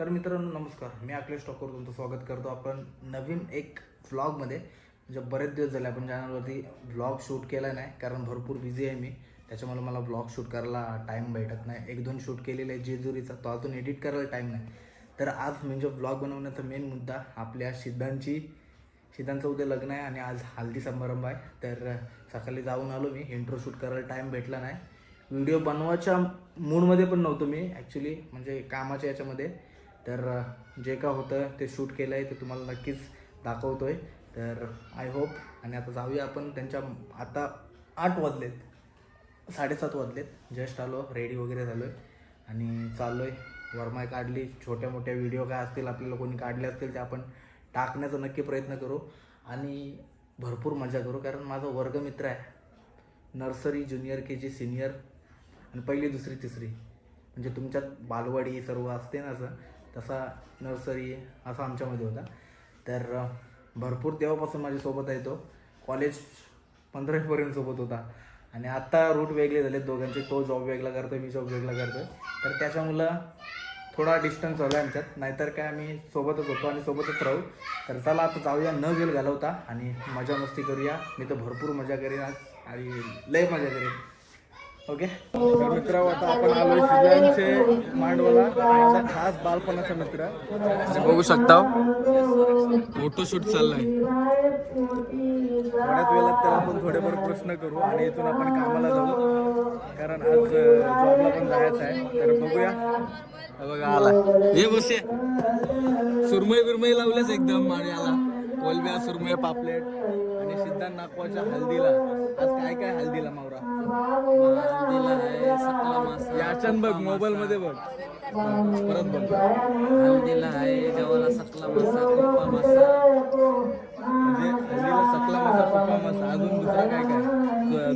तर मित्रांनो नमस्कार, मी अखिलेश ठाकूर तुमचं स्वागत करतो आपण नवीन एक व्लॉगमध्ये. म्हणजे बरेच दिवस झाले आपण चॅनलवरती व्लॉग शूट केला नाही, कारण भरपूर बिझी आहे मी. त्याच्यामुळे मला व्लॉग शूट करायला टाईम भेटत नाही. एक दोन शूट केलेले आहे जेजुरीचा, तो अजून एडिट करायला टाईम नाही. तर आज म्हणजे व्लॉग बनवण्याचा मेन मुद्दा आपल्या सिद्धांचं उद्या लग्न आहे आणि आज हल्दी समारंभ आहे. तर सकाळी जाऊन आलो मी, इंट्रो शूट करायला टाईम भेटला नाही. व्हिडिओ बनवायच्या मूडमध्ये पण नव्हतो मी ॲक्च्युली, म्हणजे कामाच्या याच्यामध्ये. तर जे का होतं ते शूट केलं आहे ते तुम्हाला नक्कीच दाखवतो आहे. तर आय होप. आणि आता जाऊया आपण त्यांच्या. आता 8 वाजलेत, 7:30 वाजलेत. जस्ट आलो, रेडी वगैरे झालो आहे आणि चाललो आहे. वरमाय काढली, छोट्या मोठ्या व्हिडिओ काय असतील आपल्याला कोणी काढले असतील ते आपण टाकण्याचा नक्की प्रयत्न करू आणि भरपूर मजा करू. कारण माझा वर्गमित्र आहे, नर्सरी, ज्युनियर KG, सिनियर आणि पहिली, दुसरी, तिसरी. म्हणजे तुमच्यात बालवाडी सर्व असते ना, असं तसा नर्सरी असा आमच्यामध्ये होता. तर भरपूर तेव्हापासून माझ्यासोबत आहे तो. कॉलेज 15वीपर्यंत सोबत होता आणि आत्ता रूट वेगळे झाले दोघांचे. तो जॉब वेगळा करतो, मी जॉब वेगळा करतो. तर त्याच्यामुळं थोडा डिस्टन्स झाला आमच्यात, नाहीतर काय आम्ही सोबतच होतो आणि सोबतच राहू. तर चला आता जाऊया, न वेळ घालवता आणि मजा मस्ती करूया. मी तर भरपूर मजा करेन आज आणि लय मजा करेन. ओके. तर मित्रांनो आता आपण आलोय सिद्धांचे मांडवाला, माझा खास बालपणाचा मित्र. बघू शकता फोटोशूट चाललाय. थोड्याच वेळात त्याला आपण थोडेफार प्रश्न करू आणि इथून आपण कामाला जाऊ, कारण आज जॉबला पण जायचं आहे. तर बघूया. बघा आला, हे बसे सुरमई बिरमई लावलेच एकदम माळ्याला, कोलब्या, सुरमई, पापलेट. आणि सिद्धांत नागवाच्या हल्दीला आज काय काय हल्दीला मावरा याचन बघ, मोबाईल मध्ये बघ, परत बघ. हल्दीला आहे जेवायला सकला मासा, कुप्पा मासा. म्हणजे हल्दीला सकला मासा, कुप्पा मासा. अजून दुसरं काय काय?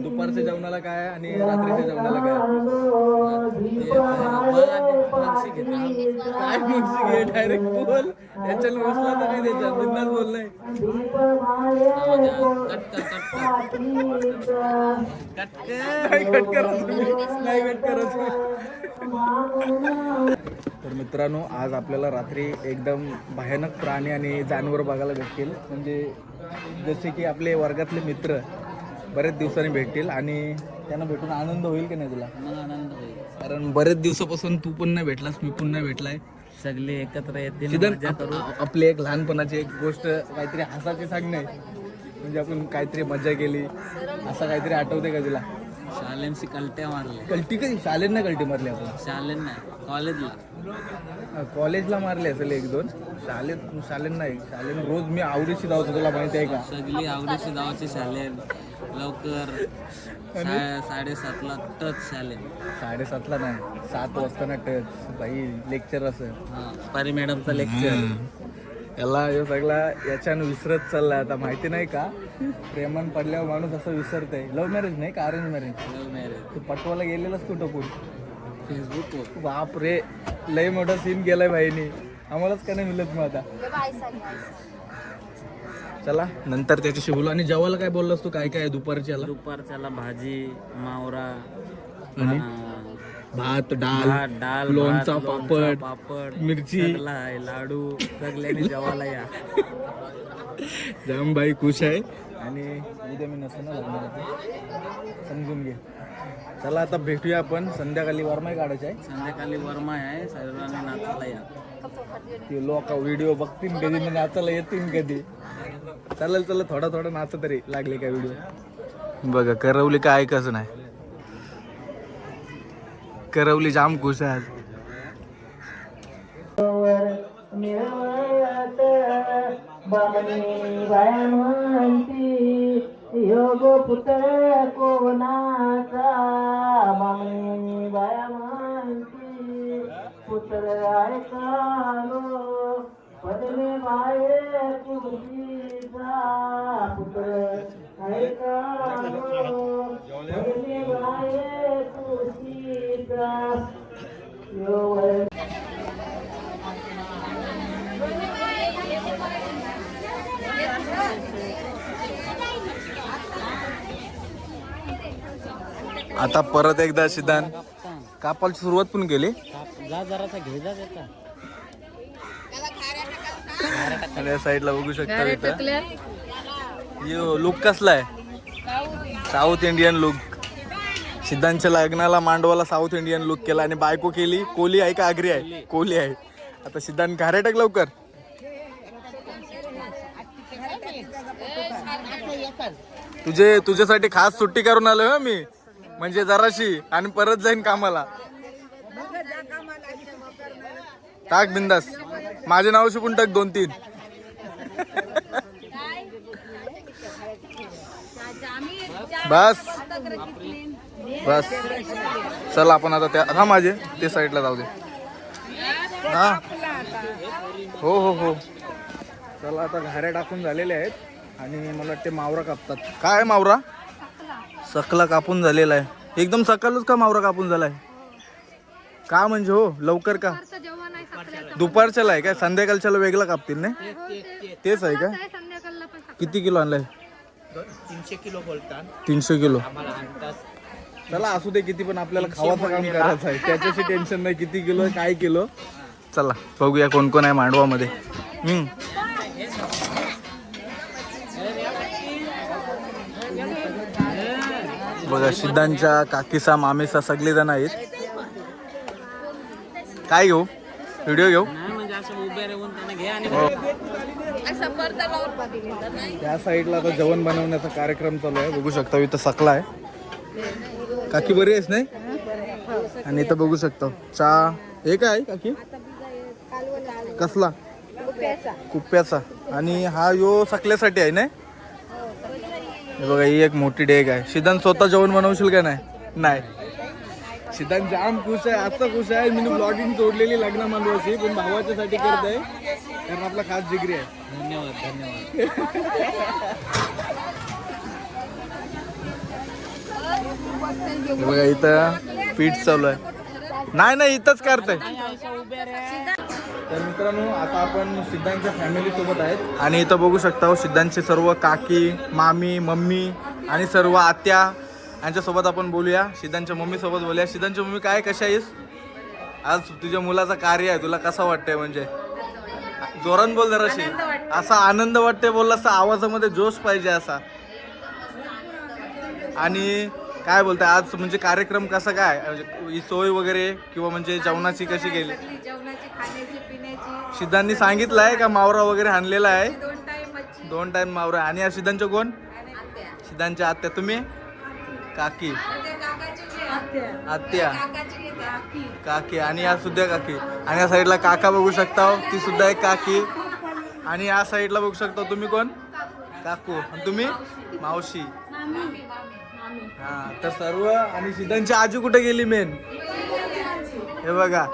दुपारच्या जेवणाला काय आणि रात्रीच्या जेवणाला काय? काय मगशी घे, डायरेक्ट बोल. याच्या बसला तर काय द्यायचा, बिंदास बोल. नाही कट करायचं. तर मित्रांनो आज आपल्याला रात्री एकदम भयानक प्राणी आणि जानवर बघायला भेटतील. म्हणजे जसे की आपले वर्गातले मित्र बरेच दिवसांनी भेटतील आणि त्यांना भेटून आनंद होईल की नाही तुला? आनंद होईल, कारण बरेच दिवसापासून तू पण नाही भेटलास, मी पण नाही भेटलाय. सगळे एकत्र येतील, सिद्धांत मजा करू. आपली एक लहानपणाची एक गोष्ट काहीतरी हसाची सांग. नाही म्हणजे आपण काहीतरी मजा केली असं काहीतरी आठवते का तुला? शालेंशी कलट्या मारले. कल्टी कधी? शालेंना कल्टी मारली आपण? शालेन नाही, कॉलेजला. कॉलेजला मारले असेल एक दोन. शालेन नाही. शालेन रोज मी आवडीशी धावतो, तुला माहिती आहे का? सगळी आवडीची जावाची शालेन. लवकर 7:30ला टच शालेन. 7:30ला नाही, 7 वाजता ना टच. बाई लेक्चर असं. हा, पारी मॅडमचा लेक्चर. याला हे सगळा याच्यानं विसरत चाललाय आता, माहिती नाही का? प्रेमान पडल्यावर माणूस असं विसरतंय. लव्ह मॅरेज नाही का, अरेंज मॅरेज? Love marriage. तू पटवायला गेलेलास कुठं पण? फेसबुकवर. बाप रे, लय मोठा सीन केलाय बाईनी. आम्हालाच का नाही मिळत मग आता? चला नंतर त्याच्याशी बोलू. आणि जेवायला काय बोललास तू? काय काय दुपारच्याला? दुपारच्याला भाजी, मावरा आणि भात, डाळ, लोणचा, पापड, मिरची, सगला आहे, लाडू. सगळ्यांनी जेवायला या. जाम बाई खुश आहे. आणि उद्या मी नसतो ना लग्नाला, समजून घे. चला आता भेटूया आपण संध्याकाळी. वरमाई काढायची आहे संध्याकाळी. वरमा आहे, सर्वांनी नाचायला या. ते लोक व्हिडिओ बघतील कधी, मी नाचायला येतील कधी. चालेल थोडा थोडा नाच तरी लागले का व्हिडिओ. बघा करवली काय ऐकच नाही. करवली जाम खुश आहे. योग पुत्र कोणाचा, बामणी बाया म्हणती पुत्र ऐकालो पदमे बाये तुझीचा, पुत्र ऐकालो पदमे बाये तुझीचा. आता परत एकदा सिद्धांत कापायला सुरुवात पण केली. जा जरासा घे जा त्याचा. आणि या साईडला बघू शकता इथं यो लुक कसला आहे साऊथ इंडियन लुक. सिद्धांच्या लग्नाला मांडवाला साऊथ इंडियन लुक केला आणि बायको केली कोली आहे का आगरी आहे कोली आहे. आता सिद्धांत घारे टाक लवकर. तुझ्यासाठी खास सुट्टी करून आलोय हो मी म्हणजे जराशी आणि परत जाईन कामाला. टाक बिंदास माझे नाव शिकून टाक 2-3. बस बस चल आपण आता त्या हा माझे ते साईडला जाऊ दे. हा हो हो हो चला आता घाऱ्या टाकून झालेले आहेत आणि मला वाटते मावरा कापतात. काय मावरा सकला कापून झालेला आहे एकदम सकाळच का मावरा कापून झालाय का म्हणजे हो लवकर का दुपारच्याला आहे काय संध्याकाळच्याला वेगळा कापतील नाही तेच आहे का. किती किलो आणलाय 300 किलो बोलतात 300 किलो. आम्हाला आणतात. चला असू दे किती पण आपल्याला खावाचं काम करायचं आहे त्याच्याशी टेन्शन नाही किती किलो काय किलो. चला बघूया कोण कोण आहे मांडवामध्ये. बघा सिद्धांच्या काकीसा मामेसा सगळे जण आहेत. काय घेऊ व्हिडिओ घेऊ नाही म्हणजे असं उभे राहून त्यांना घे आणि त्या साईडला आता जेवण बनवण्याचा कार्यक्रम चालू आहे. बघू शकता इथं सकला आहे. काकी बरी आहेस नाही. आणि इथं बघू शकता चहा हे काय काकी कसला कुप्प्याचा आणि हा यो सकल्यासाठी आहे ना. हे बघा ही एक मोठी डेग आहे. सिद्धांत स्वतः जेवण बनवशील का नाही. सिद्धांत जाम खुश आहे आजचा खुश आहे. मी ब्लॉगिंग सोडलेली लग्न मांडवाची पण भावाच्या साठी करत आहे कारण आपला खास जिगरी आहे. धन्यवाद धन्यवाद. हे बघा इथं पीठ चालू आहे. नाही इथंच करतंय. तर मित्रांनो आता आपण सिद्धांतच्या फॅमिली सोबत आहेत आणि इथं बघू शकता सिद्धांतचे सर्व काकी मामी मम्मी आणि सर्व आत्या यांच्यासोबत आपण बोलूया. सिद्धांतच्या मम्मी सोबत बोलूया. सिद्धांतची मम्मी काय कशा आहेस आज तुझ्या मुलाचा कार्य आहे तुला कसं वाटतंय म्हणजे जोरान बोल जराशी असा आनंद वाटते बोलला असा आवाजामध्ये जोश पाहिजे असा. आणि काय बोलताय आज म्हणजे कार्यक्रम कसा काय म्हणजे सोय वगैरे किंवा म्हणजे जेवणाची कशी गेली. सिद्धांनी सांगितलंय का मावरा वगैरे आणलेला आहे 2 टाइम मावरा. आणि या सिद्धांच्या कोण सिद्धांच्या आत्या तुम्ही काकी आत्या काकी आणि या सुद्धा काकी. आणि या साईडला काका बघू शकता ती सुद्धा एक काकी. आणि या साईडला बघू शकता तुम्ही कोण काकू आणि तुम्ही मावशी. हा तर सर्व. आणि सिद्धांची आजी कुठे गेली मेन हे बघा.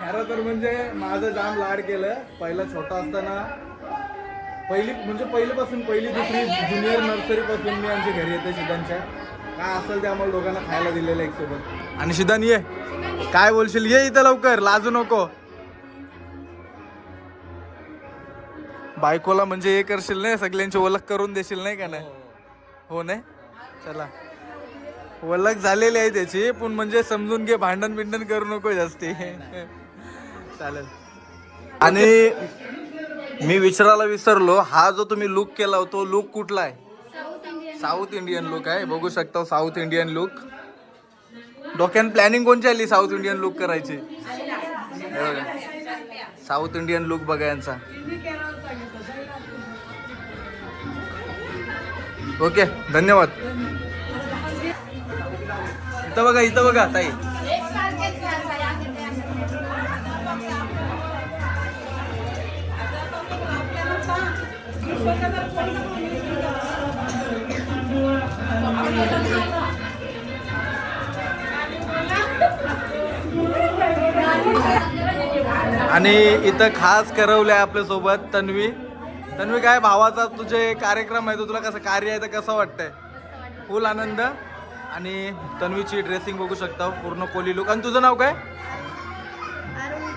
खरं तर म्हणजे माझं जाम लाड केलं पहिला छोटा असताना पहिलीपासून पहिली दुसरी ज्युनियर नर्सरी पासून मी आमच्या घरी येते सिद्धांच्या काय असेल ते आम्हाला दोघांना खायला दिलेलं एक सोबत. आणि सिद्धांत ये काय बोलशील ये इथं लवकर लाजू नको. बायकोला म्हणजे हे करशील नाही सगळ्यांची ओळख करून देशील नाही का नाही हो नाही. चला ओळख झालेली आहे त्याची पण म्हणजे समजून घे भांडण बिंडण करू नको जास्ती चालेल. आणि मी विचारायला विसरलो हा जो तुम्ही लुक केला तो लुक कुठला आहे साऊथ इंडियन लुक आहे. बघू शकता साऊथ इंडियन लुक. डोक्यान प्लॅनिंग कोणची आली साऊथ इंडियन लुक करायची साऊथ इंडियन लुक बघा यांचा. ओके धन्यवाद. इथं बघा ताई आणि इथं खास करवलंय आपल्यासोबत तन्वी. तन्वी काय भावाचा तुझे कार्यक्रम आहे तो तुला कसं कार्य आहे तर कसं वाटतंय फुल आनंद. आणि तन्वीची ड्रेसिंग बघू शकता पूर्ण कोली लुक. आणि तुझं नाव काय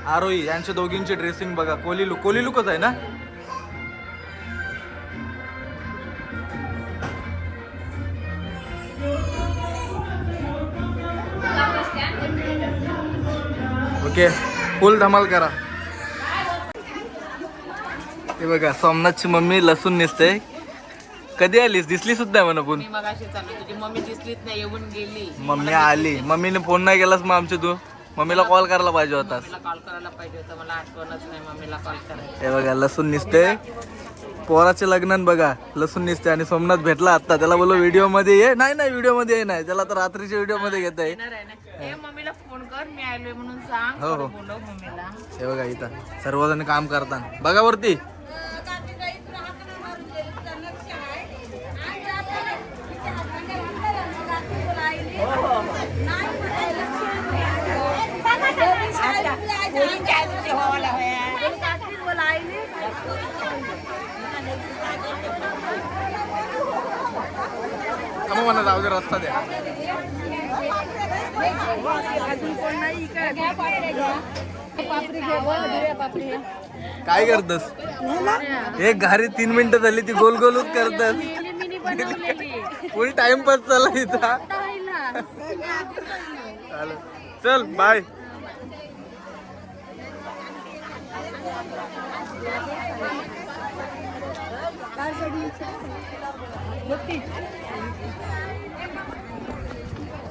आरोही. यांच्या दोघींची ड्रेसिंग बघा कोली लुकच आहे ना. ओके फुल धमाल करा. हे बघा सोमनाथची मम्मी लसूण नेसते. कधी आलीस? दिसली सुद्धा म्हणा पण. मी मगाशी चालू तुझी मम्मी दिसलीच नाही, येऊन गेली. मम्मी आली. मम्मीने फोन नाही केलास मग आमच्या तू. मम्मीला कॉल करायला पाहिजे होतास. मम्मीला कॉल करायला पाहिजे होतं, मला आठवणच नाही मम्मीला कॉल करायला. हे बघा लसूण निसते. पोराचे लग्न बघा लसूण निसते. आणि सोमनाथ भेटला आता. त्याला बोललो व्हिडिओ मध्ये ये. नाही व्हिडिओ मध्ये ये नाही. त्याला तर रात्रीच्या व्हिडिओ मध्ये घेत आहे. येणार आहे ना? ए मम्मीला फोन कर, मी आलोय म्हणून सांग. हो. थोडं बोलव मम्मीला. हे बघा इथं सर्वजण काम करतात. बघा वरती. मला जाऊ दे रस्ता द्या. काय करतस? एक घारी 3 मिनिटं झाली ती गोल गोलच करतस. फुल टाइमपास चालला इथं. चल बाय.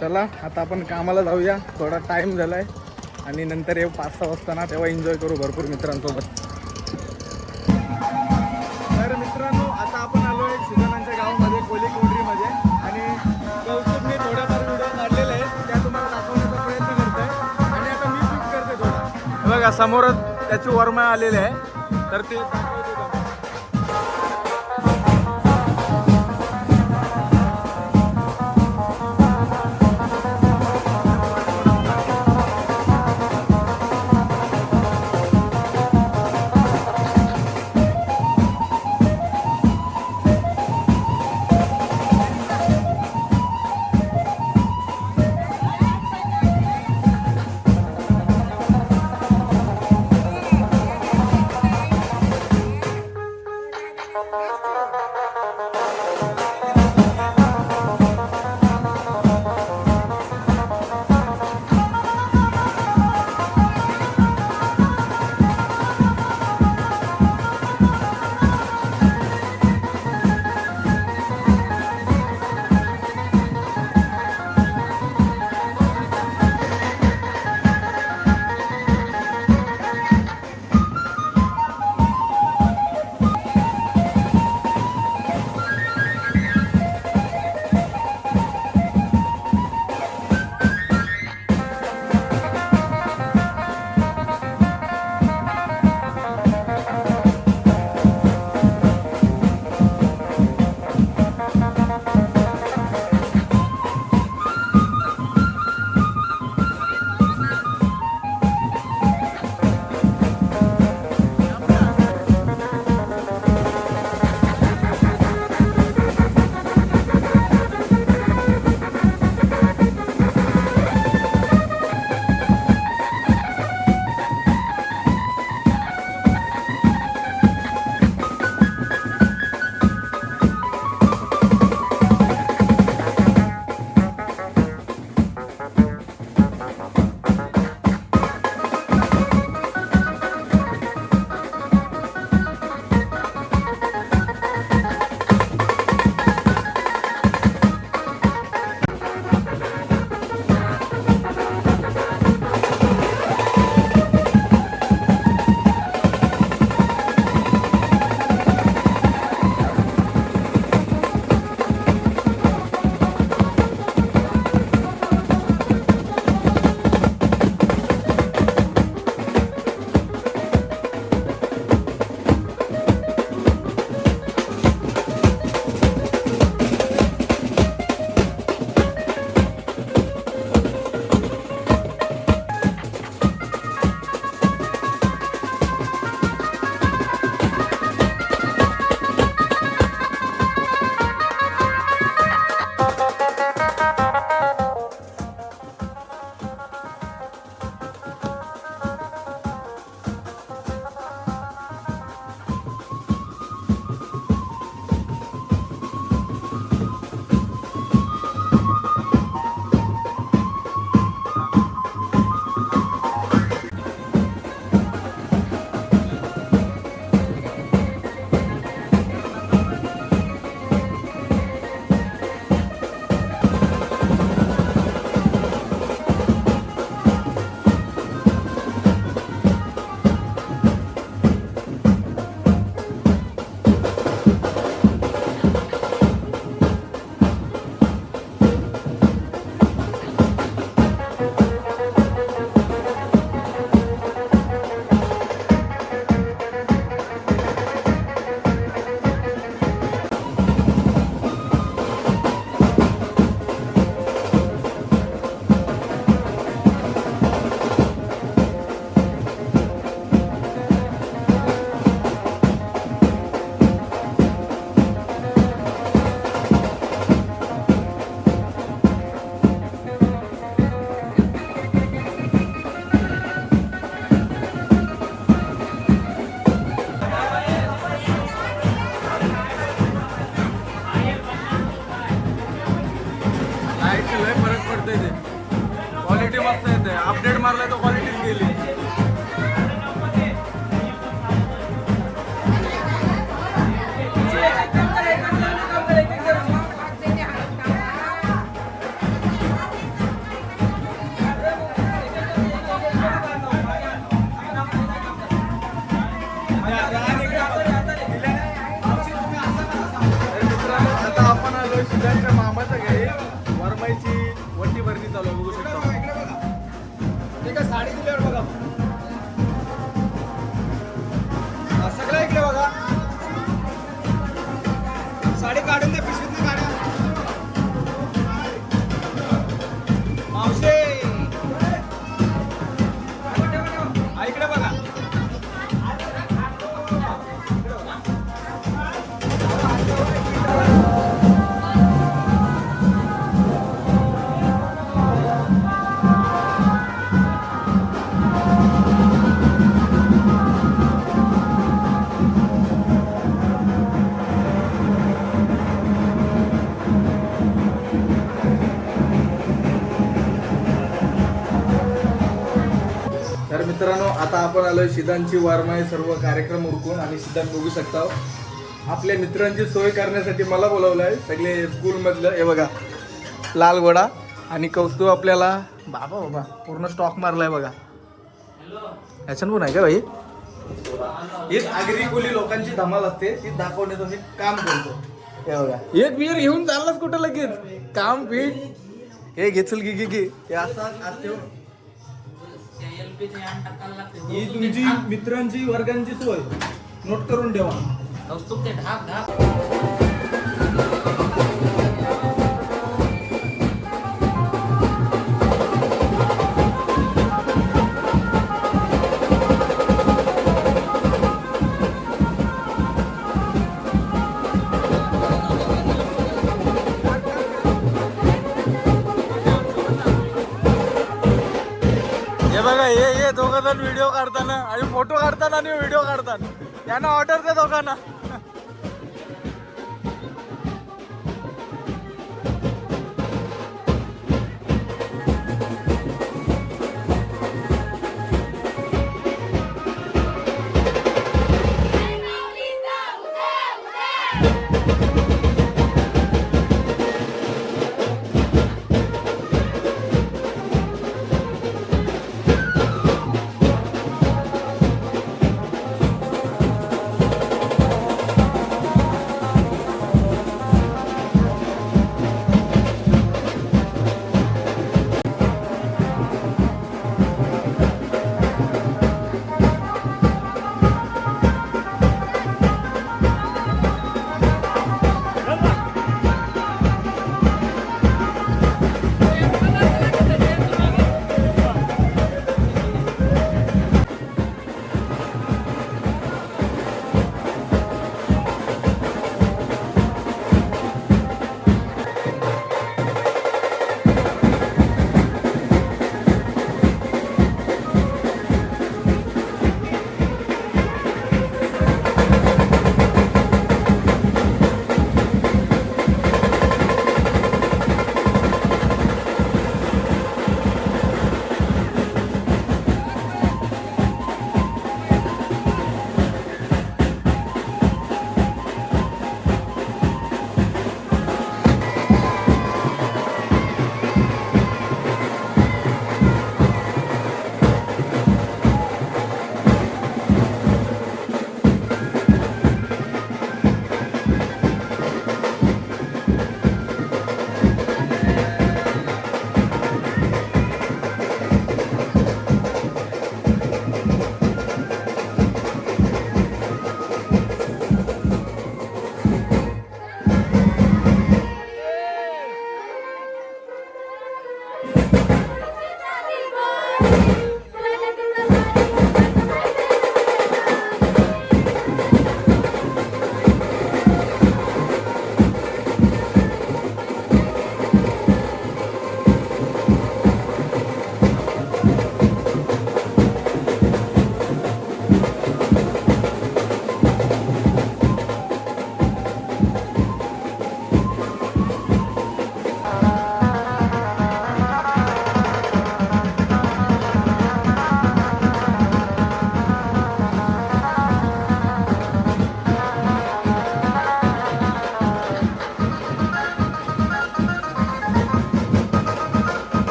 चला आता आपण कामाला जाऊया. थोडा टाइम झालाय आणि नंतर येऊ 5-6 वाजता ना, तेव्हा एन्जॉय करू भरपूर मित्रांसोबत. तर मित्रांनो आता आपण आलो आहे सुजानांच्या गावामध्ये कोलीकोंडरीमध्ये. आणि कौस्तुभने थोड्याफार व्हिडिओ काढलेले आहेत, त्या तुम्हाला दाखवण्याचा प्रयत्न करतोय. आणि आता मी शूट करते थोडा. हे बघा समोरच त्याची वर्मा आलेली आहे, तर ते दाखवते बघा. पडतंय ते. क्वालिटी मस्त येते. अपडेट मारलाय तर क्वालिटीच गेली. तर मित्रांनो आता आपण आलो सिद्धांच्या मामाच्या घरी. वरमाईची वटी भरणी चालू आहे, बघू शकता. ते काय साडी दिल्यावर बघा सगळं इकडे बघा. साडी काढून द्या पिशवीत काढा. मावशे इकडे बघा. तर मित्रांनो आता आपण आलोय सिद्धांची वारमाई सर्व कार्यक्रम उरकून. आणि सिद्धांत बघू शकता आपल्या मित्रांची सोय करण्यासाठी मला बोलवलंय. सगळे स्कूल मधलं हे बघा लाल घोडा आणि कौस्तुभ आपल्याला बाबा बाबा पूर्ण स्टॉक मारलाय बघा. याच्यानं पण आहे का भाई? हीच आगरी कोली लोकांची धमाल असते, ती दाखवण्याचं मी काम करतो. हे बघा एक बियर घेऊन चाललाच कुठं लगेच काम पीठ हे घेचल की हे असं असते. ही तुमची मित्रांची वर्गांची सोय नोट करून ठेवा. कौस्तुभ ते ढाक ढाक. हे बघा हे दोघं जण व्हिडिओ काढताना आणि फोटो काढताना आणि व्हिडिओ काढताना यांना ऑर्डर द्या दोघांना.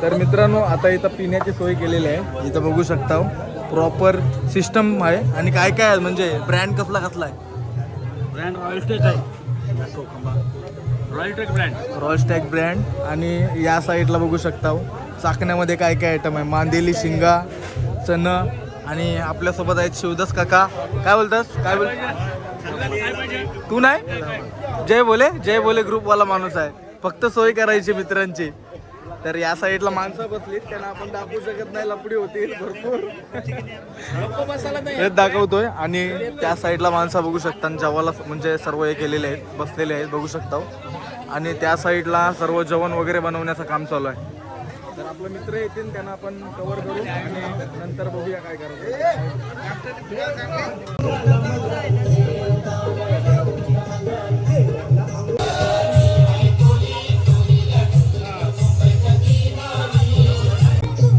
तर मित्रांनो आता इथं पिण्याची सोय केलेली आहे. इथं बघू शकता प्रॉपर सिस्टम आहे. आणि काय काय आहे म्हणजे ब्रँड कसला कसला आहे? ब्रँड रॉयल स्टेक आहे. Royal Stag brand. Royal Stag brand. आणि या साईडला बघू शकता चाकण्यामध्ये काय काय आयटम आहे. मांदेली, शिंगा, चण. आणि आपल्यासोबत आहेत शिवदास काका. काय बोलतास? काय बोल तू नाही? जय बोले ग्रुपवाला माणूस आहे. फक्त सोय करायची मित्रांची. तर या साईडला माणसं बसलीत, त्यांना आपण दाखवू शकत नाही, लपडी होती भरपूर. हेच दाखवतोय. आणि त्या साईडला माणसं बघू शकता जेवायला म्हणजे सर्व हे केलेले आहेत, बसलेले आहेत बघू शकता. आणि त्या साईडला सर्व जेवण वगैरे बनवण्याचं काम चालू आहे. तर आपले मित्र येतील, त्यांना आपण कव्हर करू आणि नंतर बघूया काय करायचं.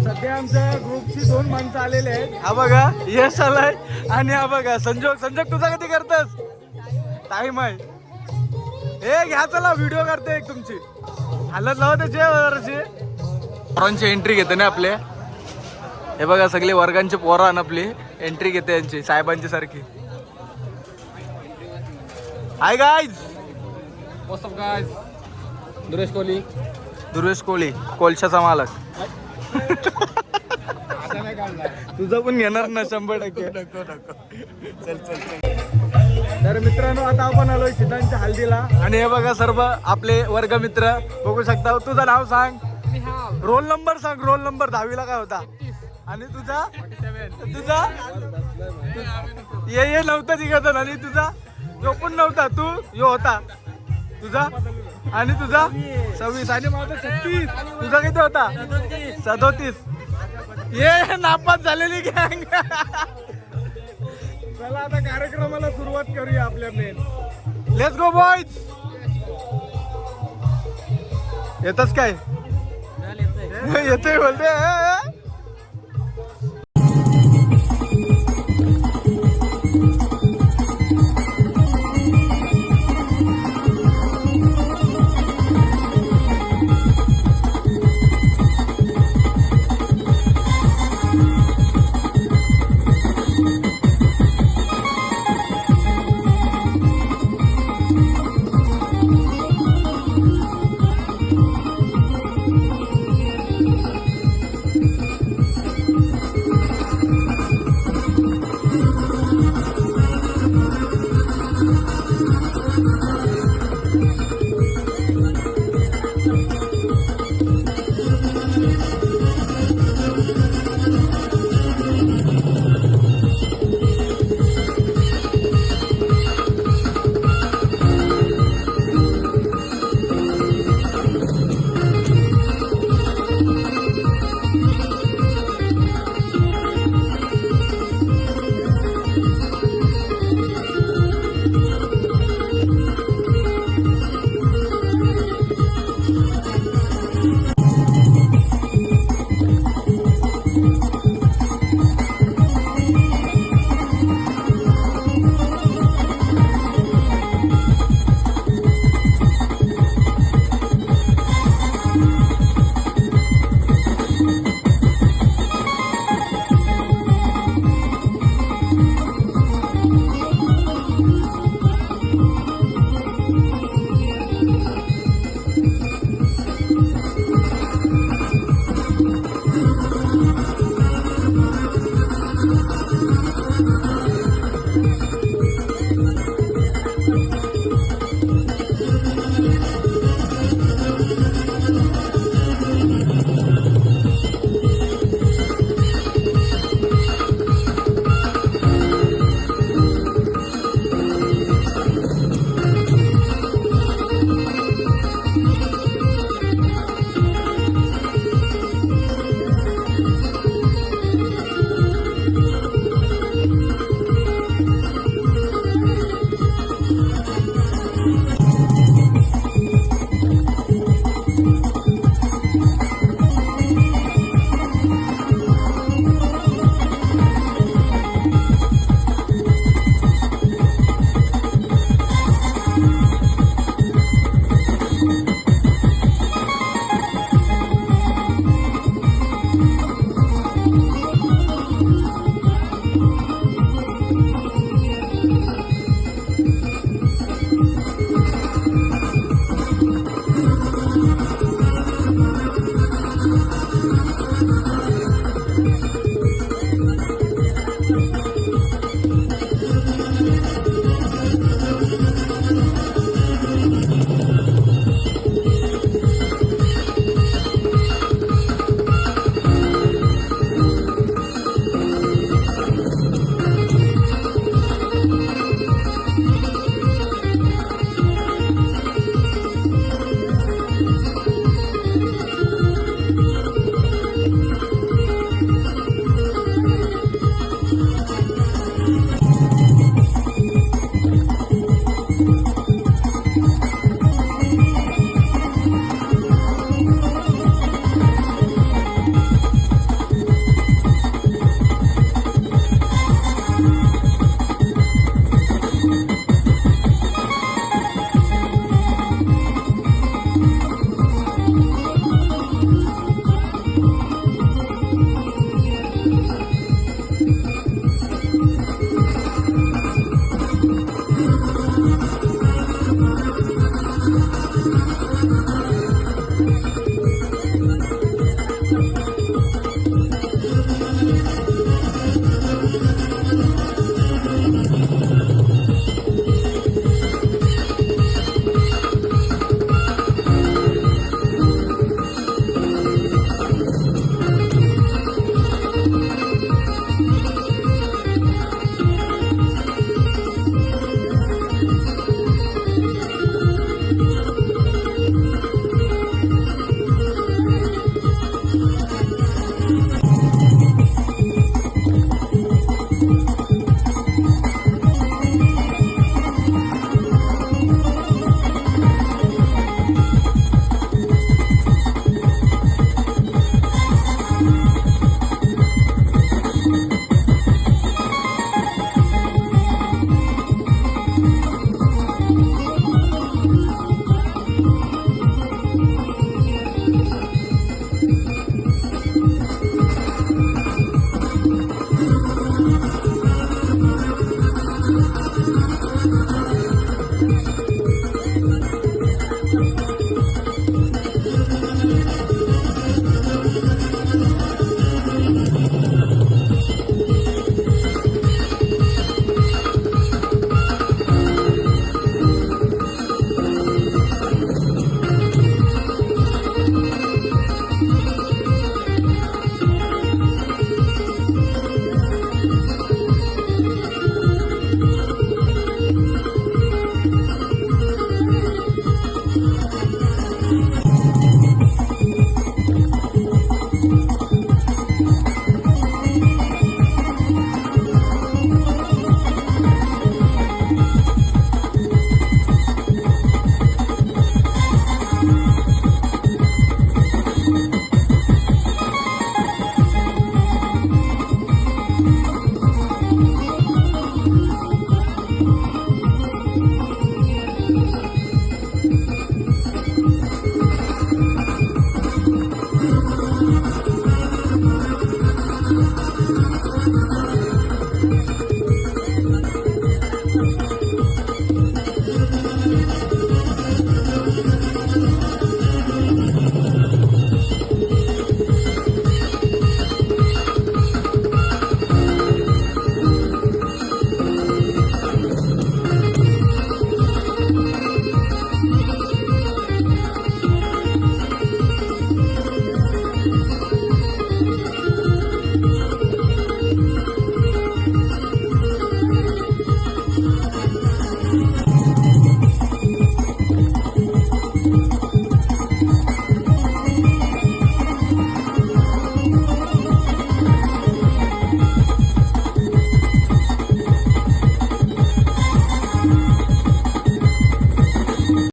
सध्या आमच्या ग्रुपची 2 माणसं आलेले आहेत. हा बघा यश आलाय आणि हा बघा संजोग तुझा कधी करतस? टाइम आहे. हे घ्या चला व्हिडिओ करते एक तुमची. हालत लावा त्याची पोरांची एंट्री घेते ना आपले. हे बघा सगळे वर्गांचे पोरं आपली एंट्री घेते यांची साहेबांची सारखी. Hi guys. What's up guys. Durvesh Kohli कोलशाचा मालक. तुझं पण घेणार ना 100%. तर मित्रांनो आता आपण आलोय सिद्धांच्या हल्दीला. आणि हे बघा सर्व आपले वर्गमित्र बघू शकता. तुझं नाव सांग, रोल नंबर सांग. रोल नंबर 10वीला काय होता? आणि तुझा ये नव्हता तिघातून. आणि तुझा यो पण नव्हता, तू यो होता तुझा. आणि तुझा 26. आणि माझा 36. तुझा किती होता? 37. ये नापास झालेली गँग. चला आता कार्यक्रमाला सुरुवात करूया आपल्या मेन. Let's go boys. येतच काय? येतोय बोलते.